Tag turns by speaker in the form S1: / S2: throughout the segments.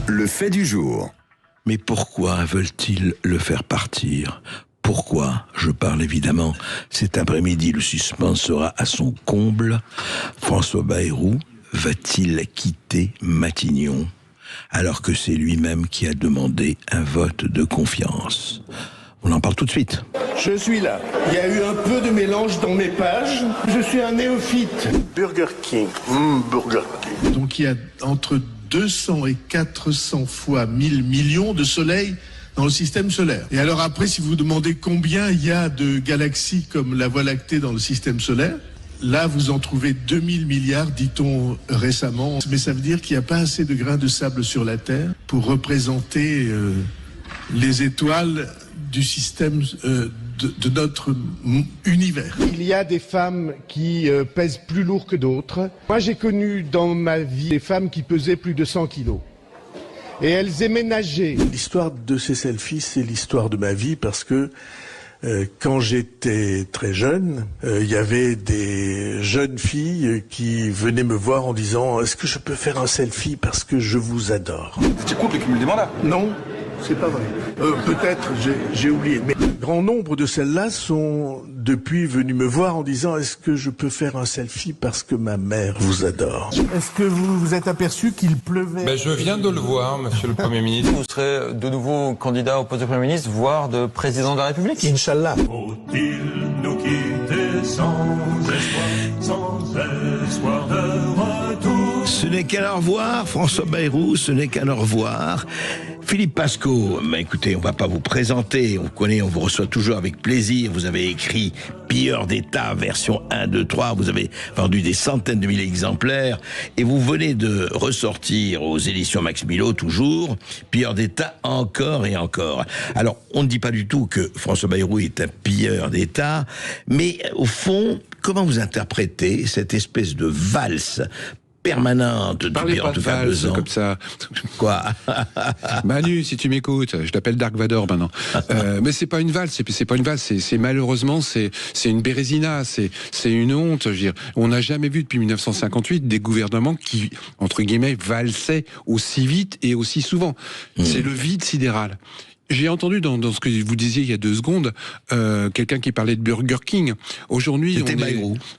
S1: Le fait du jour.
S2: Mais pourquoi veulent-ils le faire partir ? Pourquoi ? Je parle évidemment. Cet après-midi, le suspense sera à son comble. François Bayrou va-t-il quitter Matignon alors que c'est lui-même qui a demandé un vote de confiance ? On en parle tout de suite.
S3: Je suis là. Il y a eu un peu de mélange dans mes pages. Je suis un néophyte.
S4: Burger King. Burger King.
S3: Donc il y a entre 200 et 400 fois 1000 millions de soleils dans le système solaire. Et alors après, si vous demandez combien il y a de galaxies comme la Voie lactée dans le système solaire, là vous en trouvez 2000 milliards, dit-on récemment. Mais ça veut dire qu'il n'y a pas assez de grains de sable sur la Terre pour représenter les étoiles du système de notre univers.
S5: Il y a des femmes qui pèsent plus lourd que d'autres. Moi, j'ai connu dans ma vie des femmes qui pesaient plus de 100 kilos. Et elles aimaient nager.
S4: L'histoire de ces selfies, c'est l'histoire de ma vie parce que quand j'étais très jeune, il y avait des jeunes filles qui venaient me voir en disant « Est-ce que je peux faire un selfie parce que je vous adore ?»
S6: Tu comptes le cumul des mandats ?
S4: Non, c'est pas vrai. Peut-être, j'ai oublié. Mais grand nombre de celles-là sont depuis venues me voir en disant « Est-ce que je peux faire un selfie parce que ma mère vous adore ?»
S3: Est-ce que vous vous êtes aperçu qu'il pleuvait ?
S7: Je viens de le voir, monsieur le Premier ministre. Vous serez de nouveau candidat au poste de Premier ministre, voire de président de la République ?
S4: Inch'Allah.
S8: Faut-il nous quitter sans espoir de retour ?
S2: Ce n'est qu'un au revoir, François Bayrou, ce n'est qu'un au revoir. Philippe Pascot, écoutez, on va pas vous présenter, on vous connaît, on vous reçoit toujours avec plaisir. Vous avez écrit Pilleurs d'État, version 1, 2, 3, vous avez vendu des centaines de milliers d'exemplaires, et vous venez de ressortir aux éditions Max Milo, toujours, Pilleurs d'État, encore et encore. Alors, on ne dit pas du tout que François Bayrou est un pilleur d'État, mais au fond, comment vous interprétez cette espèce de valse permanente depuis en tout cas 2 ans.
S9: Comme ça.
S2: Quoi?
S9: Manu, si tu m'écoutes, je t'appelle Dark Vador maintenant. Mais c'est pas une valse, c'est pas une valse, c'est malheureusement c'est une bérésina, c'est une honte. Je veux dire, on n'a jamais vu depuis 1958 des gouvernements qui, entre guillemets, valsaient aussi vite et aussi souvent. C'est le vide sidéral. J'ai entendu dans ce que vous disiez il y a 2 secondes, quelqu'un qui parlait de Burger King. Aujourd'hui,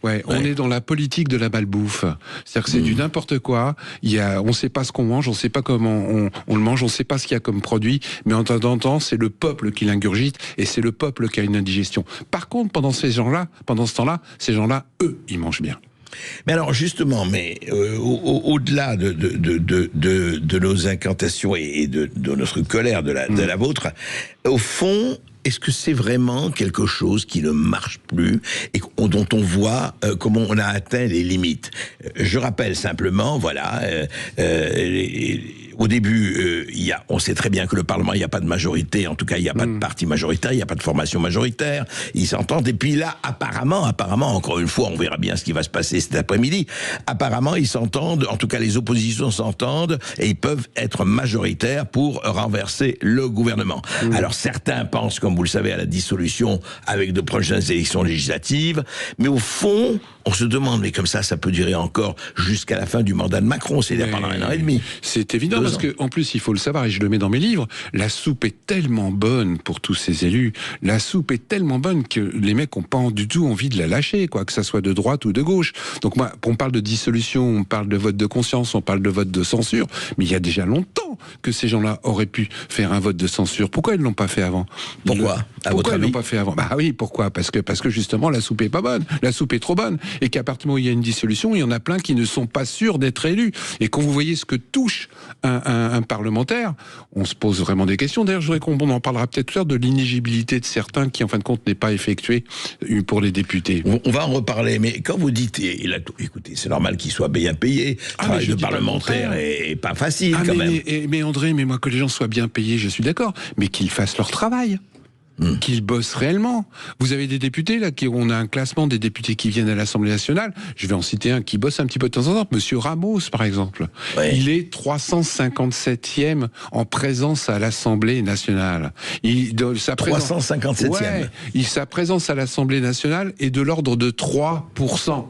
S9: on est dans la politique de la malbouffe. C'est-à-dire que c'est du n'importe quoi. On ne sait pas ce qu'on mange, on ne sait pas comment on le mange, on ne sait pas ce qu'il y a comme produit, mais en temps, c'est le peuple qui l'ingurgite et c'est le peuple qui a une indigestion. Par contre, pendant ce temps-là, ces gens-là, eux, ils mangent bien.
S2: Mais alors justement, au-delà de nos incantations et de notre colère, de la vôtre, au fond, est-ce que c'est vraiment quelque chose qui ne marche plus et dont on voit comment on a atteint les limites? Je rappelle simplement, au début, on sait très bien que le Parlement, il n'y a pas de majorité, en tout cas, il n'y a pas de parti majoritaire, il n'y a pas de formation majoritaire, ils s'entendent, et puis là, apparemment, encore une fois, on verra bien ce qui va se passer cet après-midi, apparemment, ils s'entendent, en tout cas, les oppositions s'entendent, et ils peuvent être majoritaires pour renverser le gouvernement. Alors, certains pensent, comme vous le savez, à la dissolution avec de prochaines élections législatives, mais au fond, on se demande, mais comme ça peut durer encore jusqu'à la fin du mandat de Macron, c'est-à-dire pendant 1 an et demi.
S9: C'est évident, parce que, en plus, il faut le savoir, et je le mets dans mes livres, la soupe est tellement bonne pour tous ces élus, la soupe est tellement bonne que les mecs n'ont pas du tout envie de la lâcher, que ça soit de droite ou de gauche. Donc moi, on parle de dissolution, on parle de vote de conscience, on parle de vote de censure, mais il y a déjà longtemps que ces gens-là auraient pu faire un vote de censure. Pourquoi ils ne l'ont pas fait avant?
S2: Pourquoi
S9: ils l'ont pas fait avant? Bah oui, pourquoi? Parce que justement, la soupe est pas bonne, la soupe est trop bonne, et qu'à partir du moment où il y a une dissolution, il y en a plein qui ne sont pas sûrs d'être élus. Et quand vous voyez ce que touche un parlementaire, on se pose vraiment des questions. D'ailleurs, je voudrais qu'on en parlera peut-être tout à l'heure de l'inéligibilité de certains qui, en fin de compte, n'est pas effectuée pour les députés.
S2: On va en reparler, mais quand vous dites, écoutez, c'est normal qu'ils soient bien payés, le travail de parlementaire est pas facile quand même.
S9: Mais André, moi que les gens soient bien payés, je suis d'accord, mais qu'ils fassent leur travail. Qu'ils bossent réellement. Vous avez des députés, là, on a un classement des députés qui viennent à l'Assemblée nationale. Je vais en citer un qui bosse un petit peu de temps en temps. Monsieur Ramos, par exemple. Ouais. Il est 357e en présence à l'Assemblée nationale.
S2: 357e.
S9: Sa présence à l'Assemblée nationale est de l'ordre de 3%.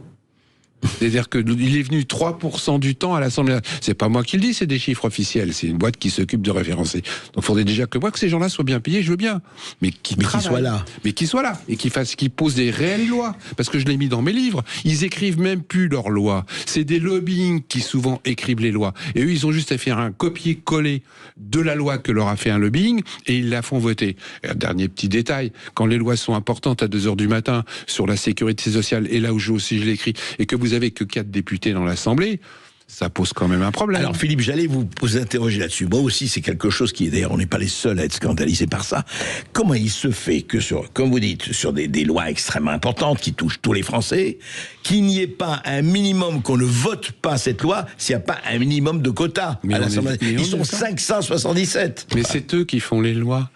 S9: C'est-à-dire qu'il est venu 3% du temps à l'Assemblée. C'est pas moi qui le dis, c'est des chiffres officiels. C'est une boîte qui s'occupe de référencer. Donc il faudrait déjà que ces gens-là soient bien payés, je veux bien. Mais qu'ils
S2: soient là.
S9: Mais qu'ils soient là. Et qu'ils posent des réelles lois. Parce que je l'ai mis dans mes livres. Ils écrivent même plus leurs lois. C'est des lobbying qui souvent écrivent les lois. Et eux, ils ont juste à faire un copier-coller de la loi que leur a fait un lobbying et ils la font voter. Et un dernier petit détail. Quand les lois sont importantes à 2h du matin sur la sécurité sociale, et là où je l'écris, et que vous avez que 4 députés dans l'Assemblée, ça pose quand même un problème.
S2: Alors Philippe, j'allais vous interroger là-dessus. Moi aussi, c'est quelque chose qui, d'ailleurs, on n'est pas les seuls à être scandalisés par ça. Comment il se fait que, comme vous dites, sur des lois extrêmement importantes qui touchent tous les Français, qu'il n'y ait pas un minimum, qu'on ne vote pas cette loi s'il n'y a pas un minimum de quotas à l'Assemblée. Ils sont 577.
S9: Mais c'est eux qui font les lois.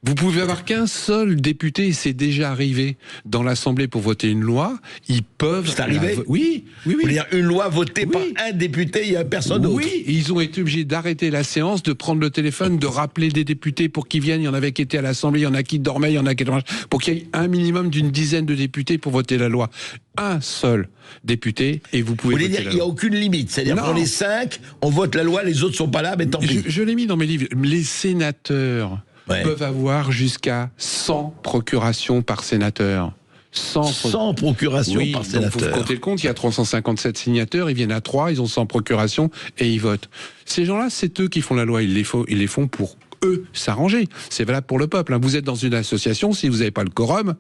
S9: Vous pouvez avoir qu'un seul député, c'est déjà arrivé dans l'Assemblée pour voter une loi. Ils peuvent.
S2: C'est arrivé.
S9: Oui.
S2: Vous voulez dire une loi votée par un député, il n'y a personne d'autre.
S9: Oui, et ils ont été obligés d'arrêter la séance, de prendre le téléphone, de rappeler des députés pour qu'ils viennent. Il y en avait qui étaient à l'Assemblée, il y en a qui dormaient, il y en a qui pour qu'il y ait un minimum d'une dizaine de députés pour voter la loi. Un seul député et vous pouvez.
S2: Vous voulez dire qu'il n'y a aucune limite, c'est-à-dire qu'on est 5, on vote la loi, les autres sont pas là, mais tant pis.
S9: Je l'ai mis dans mes livres. Les sénateurs. Peuvent avoir jusqu'à 100 procurations par sénateur.
S2: 100 procurations par sénateur.
S9: Donc vous comptez le compte, il y a 357 signateurs, ils viennent à 3, ils ont 100 procurations et ils votent. Ces gens-là, c'est eux qui font la loi, ils les font pour eux s'arranger. C'est valable pour le peuple. Hein. Vous êtes dans une association, si vous n'avez pas le quorum,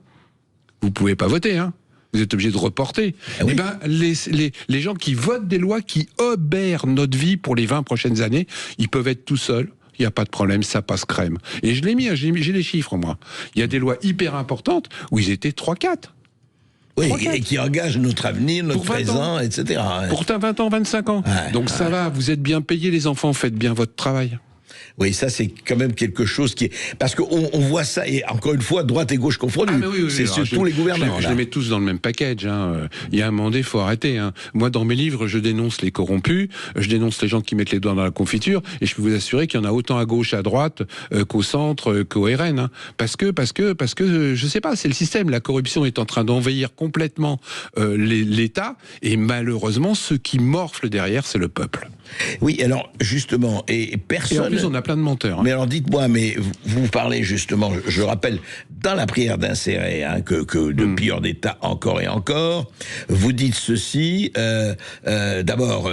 S9: vous ne pouvez pas voter. Hein. Vous êtes obligé de reporter.
S2: Oui.
S9: Eh ben, les gens qui votent des lois qui obèrent notre vie pour les 20 prochaines années, ils peuvent être tout seuls. Il n'y a pas de problème, ça passe crème. Et je l'ai mis, j'ai les chiffres, moi. Il y a des lois hyper importantes où ils étaient 3-4.
S2: Oui, et qui engagent notre avenir, notre présent, etc.
S9: Pour 20 ans, 25 ans. Donc ça va, vous êtes bien payés, les enfants, faites bien votre travail.
S2: Oui, ça c'est quand même quelque chose qui est... Parce qu'on voit ça, et encore une fois, droite et gauche confondues. C'est sur tous les gouvernements.
S9: Je les mets tous dans le même package. Hein. Il y a un moment, il faut arrêter. Hein. Moi, dans mes livres, je dénonce les corrompus, je dénonce les gens qui mettent les doigts dans la confiture, et je peux vous assurer qu'il y en a autant à gauche, à droite, qu'au centre, qu'au RN. Hein. Parce que, je sais pas, c'est le système. La corruption est en train d'envahir complètement l'État, et malheureusement, ceux qui morflent derrière, c'est le peuple.
S2: Oui, alors, justement, et personne...
S9: Et en plus, on a plein de menteurs. Hein.
S2: Mais alors, dites-moi, mais vous parlez justement, je rappelle, dans la prière d'insérer, hein, que de pilleurs d'État encore et encore, vous dites ceci, d'abord,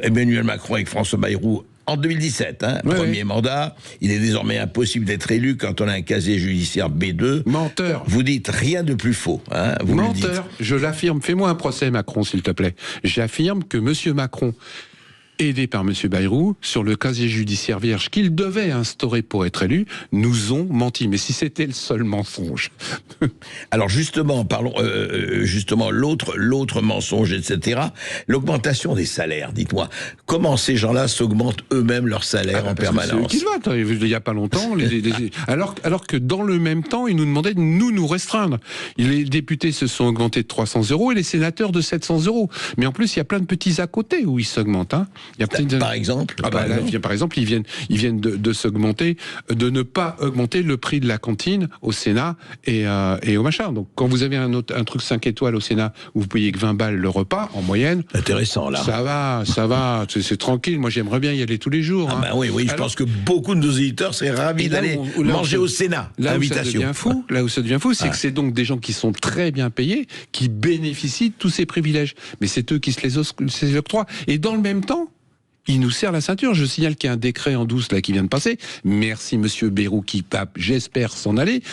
S2: Emmanuel Macron avec François Bayrou, en 2017, hein, premier mandat, il est désormais impossible d'être élu quand on a un casier judiciaire B2.
S9: Menteur.
S2: Vous dites rien de plus faux. Hein, vous
S9: menteur. Je l'affirme. Fais-moi un procès, Macron, s'il te plaît. J'affirme que Monsieur Macron, aidés par M. Bayrou, sur le casier judiciaire vierge qu'ils devaient instaurer pour être élus, nous ont menti. Mais si c'était le seul mensonge.
S2: Alors justement, parlons justement l'autre mensonge, etc. L'augmentation des salaires. Dites-moi, comment ces gens-là s'augmentent eux-mêmes leur salaire en permanence?
S9: C'est eux qui votent. Il n'y a pas longtemps, alors que dans le même temps, ils nous demandaient de nous restreindre. Les députés se sont augmentés de 300 € et les sénateurs de 700 €. Mais en plus, il y a plein de petits à côté où ils s'augmentent. Hein.
S2: Par exemple,
S9: par exemple, ils viennent de s'augmenter, de ne pas augmenter le prix de la cantine au Sénat et au machin. Donc, quand vous avez un truc 5 étoiles au Sénat où vous payez que 20 balles le repas en moyenne,
S2: intéressant là.
S9: Ça va, c'est tranquille. Moi, j'aimerais bien y aller tous les jours.
S2: Ah ben oui, je pense que beaucoup de nos auditeurs seraient ravis d'aller manger au Sénat.
S9: Là où ça devient fou, c'est que c'est donc des gens qui sont très bien payés, qui bénéficient de tous ces privilèges. Mais c'est eux qui se les octroient. Et dans le même temps, il nous serre la ceinture. Je signale qu'il y a un décret en douce là qui vient de passer. Merci Monsieur Bayrou qui tape, j'espère s'en aller,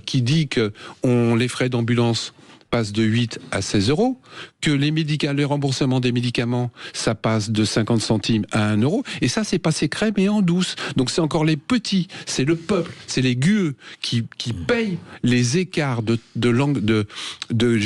S9: qui dit que les frais d'ambulance passe de 8 à 16 €, que les remboursements des médicaments, ça passe de 50 centimes à 1 €, et ça, c'est passé crème et en douce. Donc c'est encore les petits, c'est le peuple, c'est les gueux qui payent les écarts de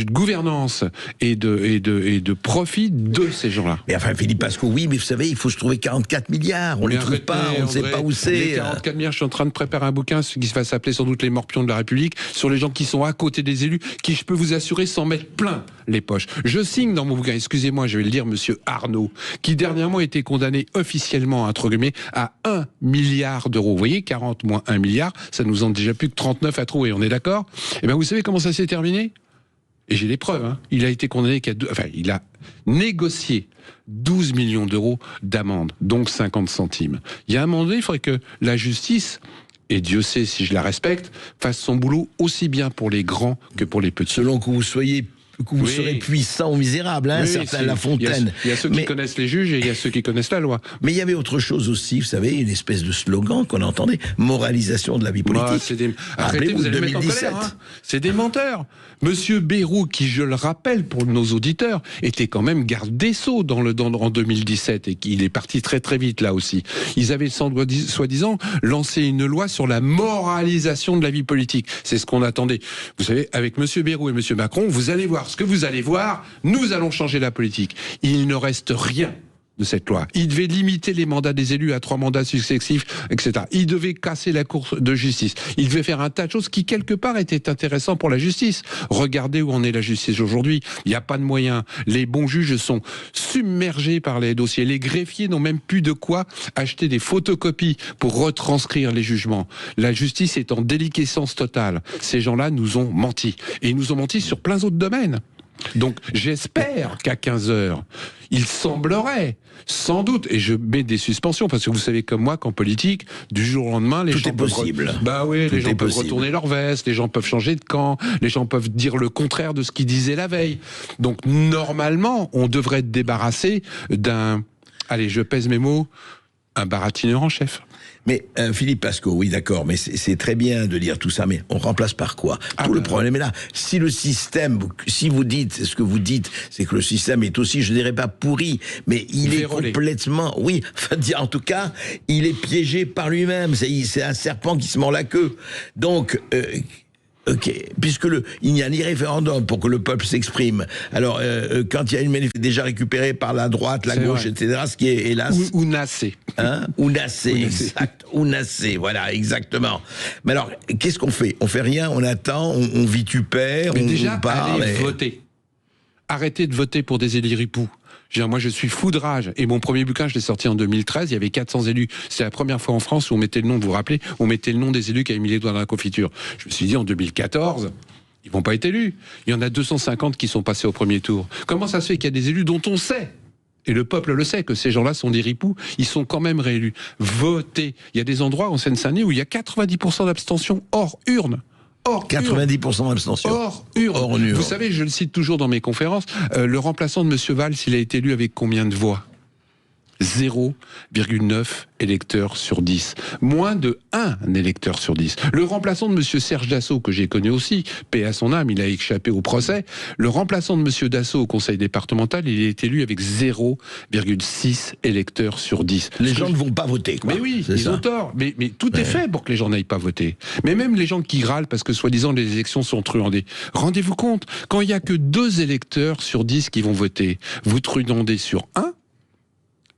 S9: gouvernance et de profit de ces gens-là.
S2: Mais enfin, Philippe Pasco, oui, mais vous savez, il faut se trouver 44 milliards, on ne les trouve pas, on ne sait pas où c'est.
S9: Les 44 milliards, je suis en train de préparer un bouquin, ce qui va s'appeler sans doute Les Morpions de la République, sur les gens qui sont à côté des élus, qui, je peux vous assurer, s'en mettre plein les poches. Je signe dans mon bouquin, excusez-moi, je vais le dire, Monsieur Arnaud, qui dernièrement a été condamné officiellement, entre guillemets, à 1 milliard €. Vous voyez, 40 moins 1 milliard, ça nous en déjà plus que 39 à trouver, on est d'accord? Eh bien, vous savez comment ça s'est terminé? et j'ai les preuves, hein, il a été condamné il a négocié 12 millions d'euros d'amende, donc 50 centimes. Il y a un moment donné, il faudrait que la justice, et Dieu sait si je la respecte, fasse son boulot aussi bien pour les grands que pour les petits.
S2: Selon que vous serez puissant ou misérable, hein, certains La Fontaine.
S9: Il y a ceux qui connaissent les juges et il y a ceux qui connaissent la loi.
S2: Mais il y avait autre chose aussi, vous savez, une espèce de slogan qu'on entendait, moralisation de la vie politique.
S9: Arrêtez, vous allez me mettre en colère. Hein. C'est des menteurs. Monsieur Bayrou, qui, je le rappelle pour nos auditeurs, était quand même garde des Sceaux en 2017 et qu'il est parti très très vite là aussi. Ils avaient soi-disant lancé une loi sur la moralisation de la vie politique. C'est ce qu'on attendait. Vous savez, avec Monsieur Bayrou et Monsieur Macron, vous allez voir ce que vous allez voir, nous allons changer la politique. Il ne reste rien de cette loi. Il devait limiter les mandats des élus à 3 mandats successifs, etc. Il devait casser la Cour de justice. Il devait faire un tas de choses qui, quelque part, étaient intéressants pour la justice. Regardez où en est la justice aujourd'hui. Il n'y a pas de moyens. Les bons juges sont submergés par les dossiers. Les greffiers n'ont même plus de quoi acheter des photocopies pour retranscrire les jugements. La justice est en déliquescence totale. Ces gens-là nous ont menti. Et ils nous ont menti sur plein d'autres domaines. Donc j'espère qu'à 15h, il semblerait, sans doute, et je mets des suspensions, parce que vous savez comme moi qu'en politique, du jour au lendemain, les gens peuvent les gens peuvent retourner leur veste, les gens peuvent changer de camp, les gens peuvent dire le contraire de ce qu'ils disaient la veille. Donc normalement, on devrait être débarrassé d'un, allez, je pèse mes mots, un baratineur en chef.
S2: Mais Philippe Pasco, oui d'accord, mais c'est très bien de dire tout ça, mais on remplace par quoi? Le problème est là. Si le système, si vous dites, ce que vous dites, c'est que le système est aussi, je dirais pas pourri, mais il est complètement, oui, enfin, en tout cas, il est piégé par lui-même. C'est un serpent qui se mord la queue. Donc, ok, puisque il n'y a ni référendum pour que le peuple s'exprime. Alors, quand il y a une manifestation déjà récupérée par la droite, la gauche, etc., ce qui est hélas...
S9: Ou nassé.
S2: Hein? Ou nassé, exact. Ou nassé, voilà, exactement. Mais alors, qu'est-ce qu'on fait? On fait rien, on attend, on vitupère, on parle...
S9: Allez voter. Arrêtez de voter pour des élus ripoux. Moi, je suis fou de rage. Et mon premier bouquin, je l'ai sorti en 2013. Il y avait 400 élus. C'est la première fois en France où on mettait le nom, vous vous rappelez, on mettait le nom des élus qui avaient mis les doigts dans la confiture. Je me suis dit, en 2014, ils vont pas être élus. Il y en a 250 qui sont passés au premier tour. Comment ça se fait qu'il y a des élus dont on sait, et le peuple le sait, que ces gens-là sont des ripoux, ils sont quand même réélus? Votez. Il y a des endroits en Seine-Saint-Denis où il y a 90% d'abstention hors urne.
S2: 90% d'abstention.
S9: Hors urne. Vous savez, je le cite toujours dans mes conférences, le remplaçant de M. Valls, il a été élu avec combien de voix? 0,9 électeurs sur 10. Moins de 1 électeur sur 10. Le remplaçant de M. Serge Dassault, que j'ai connu aussi, paix à son âme, il a échappé au procès, le remplaçant de M. Dassault au conseil départemental, il est élu avec 0,6 électeurs sur 10.
S2: Les gens ne vont pas voter, quoi.
S9: Mais oui, ils ont tort. Mais tout est fait pour que les gens n'aillent pas voter. Mais même les gens qui râlent parce que soi-disant les élections sont truandées. Rendez-vous compte, quand il n'y a que 2 électeurs sur 10 qui vont voter, vous truandez sur 1,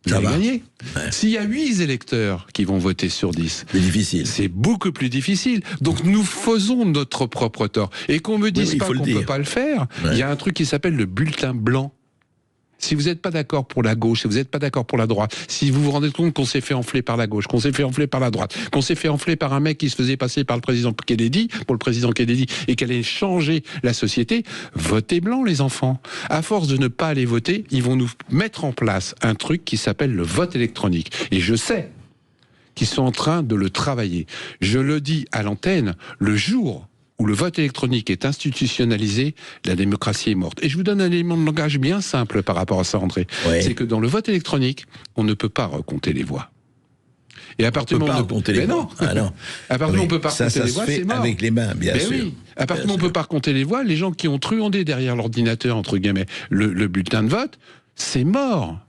S9: vous allez gagner. S'il y a 8 électeurs qui vont voter sur 10,
S2: c'est difficile.
S9: C'est beaucoup plus difficile. Donc nous faisons notre propre tort. Et qu'on me dise pas qu'on ne peut pas le faire, il y a un truc qui s'appelle le bulletin blanc. Si vous n'êtes pas d'accord pour la gauche, si vous n'êtes pas d'accord pour la droite, si vous vous rendez compte qu'on s'est fait enfler par la gauche, qu'on s'est fait enfler par la droite, qu'on s'est fait enfler par un mec qui se faisait passer par le président Kennedy, pour le président Kennedy, et qu'elle allait changer la société, votez blanc les enfants. À force de ne pas aller voter, ils vont nous mettre en place un truc qui s'appelle le vote électronique. Et je sais qu'ils sont en train de le travailler. Je le dis à l'antenne, le jour où le vote électronique est institutionnalisé, la démocratie est morte. Et je vous donne un élément de langage bien simple par rapport à ça, André. C'est que dans le vote électronique, on ne peut pas recompter les voix. Et à partir du moment où on peut pas recompter les voix, à partir du moment où on peut pas recompter les voix, c'est mort.
S2: Avec les mains, bien sûr.
S9: Oui. À partir du moment où on peut pas recompter les voix, les gens qui ont truandé derrière l'ordinateur, entre guillemets, le bulletin de vote, c'est mort.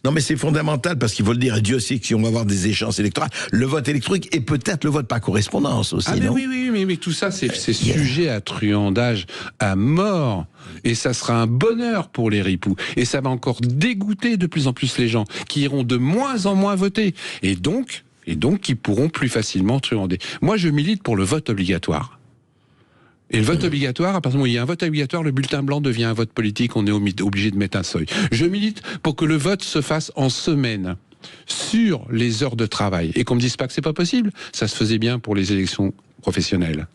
S2: Non, mais c'est fondamental parce qu'il faut le dire, et Dieu sait que si on va avoir des échéances électorales, le vote électronique et peut-être le vote par correspondance aussi, non?
S9: Oui, mais tout ça, c'est sujet à truandage à mort. Et ça sera un bonheur pour les ripoux. Et ça va encore dégoûter de plus en plus les gens qui iront de moins en moins voter. Et donc qui pourront plus facilement truander. Moi, je milite pour le vote obligatoire. Et le vote obligatoire, à partir du moment où il y a un vote obligatoire, le bulletin blanc devient un vote politique, on est obligé de mettre un seuil. Je milite pour que le vote se fasse en semaine, sur les heures de travail. Et qu'on me dise pas que c'est pas possible, ça se faisait bien pour les élections professionnelles.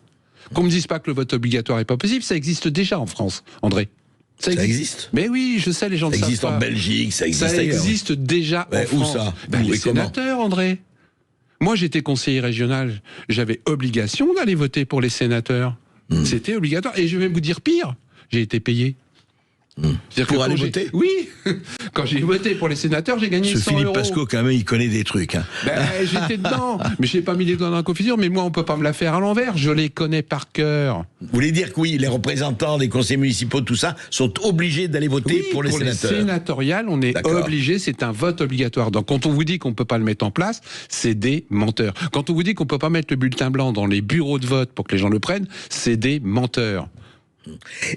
S9: Qu'on me dise pas que le vote obligatoire est pas possible, ça existe déjà en France, André.
S2: Ça existe.
S9: Mais oui, je sais, les gens ne savent pas.
S2: Ça existe en Belgique, ça existe ailleurs.
S9: Ça existe déjà en France.
S2: Où ça?
S9: Les sénateurs, André. Moi, j'étais conseiller régional. J'avais obligation d'aller voter pour les sénateurs. C'était obligatoire. Et je vais vous dire pire, j'ai été payé.
S2: Pour aller voter?
S9: Oui. Quand j'ai voté pour les sénateurs, j'ai gagné 100
S2: Philippe
S9: euros.
S2: Pasco, quand même, il connaît des trucs. Hein.
S9: J'étais dedans. Mais je n'ai pas mis les doigts dans la confiture. Mais moi, on peut pas me la faire à l'envers. Je les connais par cœur.
S2: Vous voulez dire que oui, les représentants des conseils municipaux, tout ça, sont obligés d'aller voter pour les sénateurs?
S9: Les sénatoriales, on est obligé. C'est un vote obligatoire. Donc, quand on vous dit qu'on peut pas le mettre en place, c'est des menteurs. Quand on vous dit qu'on peut pas mettre le bulletin blanc dans les bureaux de vote pour que les gens le prennent, c'est des menteurs.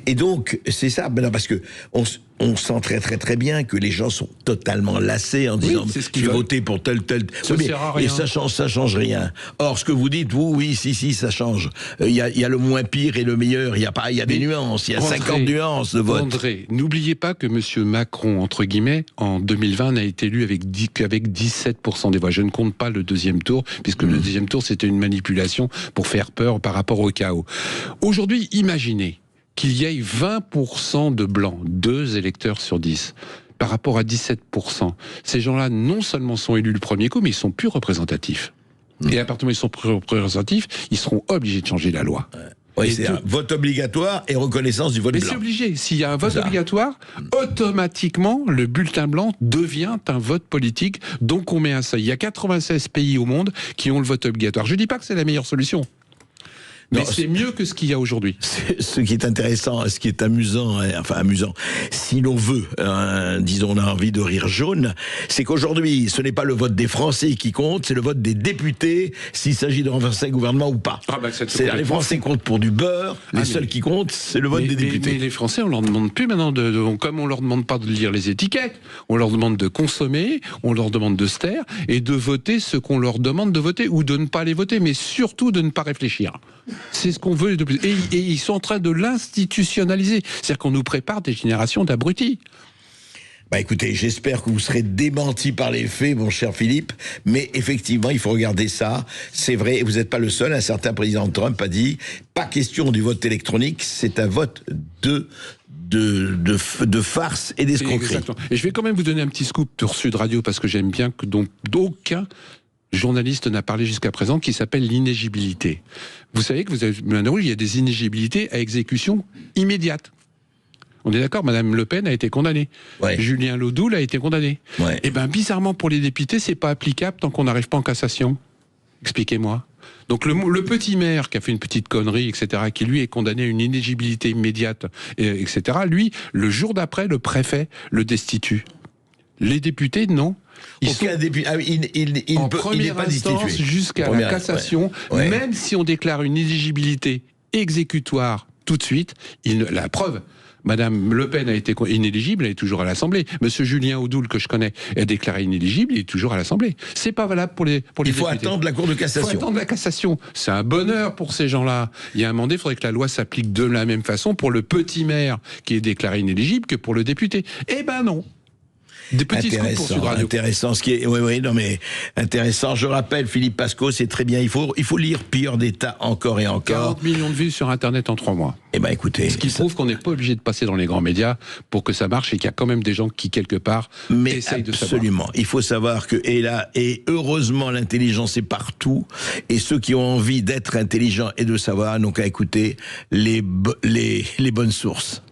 S2: Et donc, c'est ça, parce que on sent très bien que les gens sont totalement lassés en disant je vais voter pour tel.
S9: Ça sert à rien.
S2: Et ça change rien. Or, ce que vous dites, vous, oui, si, ça change. Il y a le moins pire et le meilleur. Il y a des nuances. Il y a 50 nuances de vote.
S9: André, n'oubliez pas que M. Macron, entre guillemets, en 2020, n'a été élu avec 17% des voix. Je ne compte pas le deuxième tour, puisque le deuxième tour, c'était une manipulation pour faire peur par rapport au chaos. Aujourd'hui, imaginez qu'il y ait 20% de blancs, 2 électeurs sur 10, par rapport à 17%. Ces gens-là, non seulement sont élus le premier coup, mais ils sont plus représentatifs. Et à partir du moment où ils sont plus représentatifs, ils seront obligés de changer la loi.
S2: Oui, c'est un vote obligatoire et reconnaissance du vote blanc.
S9: Mais c'est obligé. S'il y a un vote obligatoire, automatiquement, le bulletin blanc devient un vote politique. Donc on met un seuil. Il y a 96 pays au monde qui ont le vote obligatoire. Je ne dis pas que c'est la meilleure solution. Mais c'est mieux que ce qu'il y a aujourd'hui.
S2: Ce qui est intéressant, ce qui est amusant, si l'on veut, disons, on a envie de rire jaune, c'est qu'aujourd'hui, ce n'est pas le vote des Français qui compte, c'est le vote des députés, s'il s'agit de renverser un gouvernement ou pas. C'est les Français comptent pour du beurre, les seuls qui comptent, c'est le vote des députés.
S9: Mais les Français, on leur demande plus maintenant, comme on leur demande pas de lire les étiquettes, on leur demande de consommer, on leur demande de se taire et de voter ce qu'on leur demande de voter ou de ne pas les voter, mais surtout de ne pas réfléchir. C'est ce qu'on veut de plus. Et ils sont en train de l'institutionnaliser. C'est-à-dire qu'on nous prépare des générations d'abrutis.
S2: Écoutez, j'espère que vous serez démenti par les faits, mon cher Philippe, mais effectivement, il faut regarder ça. C'est vrai, et vous n'êtes pas le seul. Un certain président Trump a dit, pas question du vote électronique, c'est un vote de farce et d'escroquerie.
S9: Exactement. Et je vais quand même vous donner un petit scoop sur Sud Radio, parce que j'aime bien que donc d'aucun journaliste n'a parlé jusqu'à présent, qui s'appelle l'inéligibilité. Vous savez que il y a des inéligibilités à exécution immédiate. On est d'accord, Madame Le Pen a été condamnée.
S2: Ouais.
S9: Julien Laudoul a été condamné.
S2: Ouais.
S9: Et bizarrement, pour les députés, c'est pas applicable tant qu'on n'arrive pas en cassation. Expliquez-moi. Donc le petit maire qui a fait une petite connerie, etc., qui lui est condamné à une inéligibilité immédiate, etc., lui, le jour d'après, le préfet le destitue. Les députés, non.
S2: Aucun député, il n'est pas destitué.
S9: Jusqu'à la cassation, même si on déclare une inéligibilité exécutoire tout de suite, la preuve, Madame Le Pen a été inéligible, elle est toujours à l'Assemblée. Monsieur Julien Audoul, que je connais, est déclaré inéligible, il est toujours à l'Assemblée. C'est pas valable pour les députés.
S2: Il faut attendre la Cour de cassation.
S9: Il faut attendre la cassation. C'est un bonheur pour ces gens-là. Il y a un moment donné, il faudrait que la loi s'applique de la même façon pour le petit maire qui est déclaré inéligible que pour le député. Eh ben non. Des petits scoops pour Sud Radio.
S2: Intéressant, intéressant. Je rappelle, Philippe Pasco, c'est très bien. Il faut lire Pire d'État encore et encore.
S9: 40 millions de vues sur Internet en 3 mois.
S2: Écoutez.
S9: Ce qui prouve qu'on n'est pas obligé de passer dans les grands médias pour que ça marche et qu'il y a quand même des gens qui, quelque part, essayent de savoir.
S2: Absolument. Il faut savoir que, et heureusement, l'intelligence est partout. Et ceux qui ont envie d'être intelligents et de savoir n'ont qu'à écouter les bonnes sources.